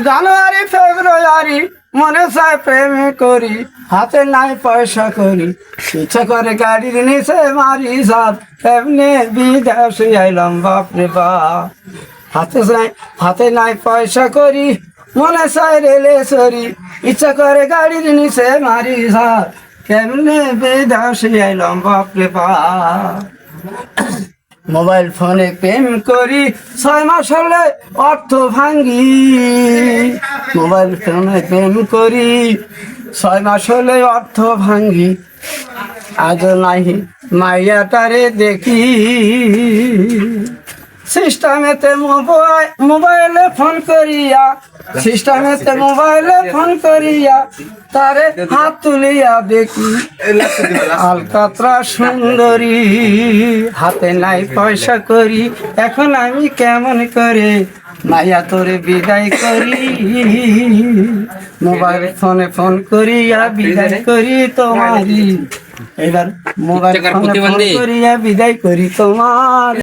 জানুয়ারি ফেব্রুয়ারি মনে চায় প্রেম করি, হাতে নাই পয়সা করি, ইচ্ছা করে গাড়ির নিচে মারি সাপ, এমনি বিদেশে আইলাম বাপরে বাপ। হাতে নাই পয়সা করি, মনে চায় রেলে চড়ি, ইচ্ছা করে গাড়ির নিচে মারি সাপ, কেমনে বিদেশে আইলাম বাপরে বাপ। মোবাইল ফোনে প্রেম করি, 6 মাস হলে অর্থ ভাঙ্গি। মোবাইল ফোনে প্রেম করি, 6 মাস হলে অর্থ ভাঙ্গি। আজ নাহি মাইয়াটারে দেখি, সিস্টেমেতে মোবাইলে ফোন করিয়া, সিস্টেমেতে মোবাইলে ফোন করিয়া তারে হাত তুলিয়া দেখি, আলকাতরা সুন্দরী, হাতে নাই পয়সা করি, এখন আমি কেমন করে মাইয়া তোরে বিদায় করি। মোবাইল ফোনে ফোন করিয়া বিদায় করি তোমারি, এবার মোবাইল ফোনে ফোন করিয়া বিদায় করি তোমার।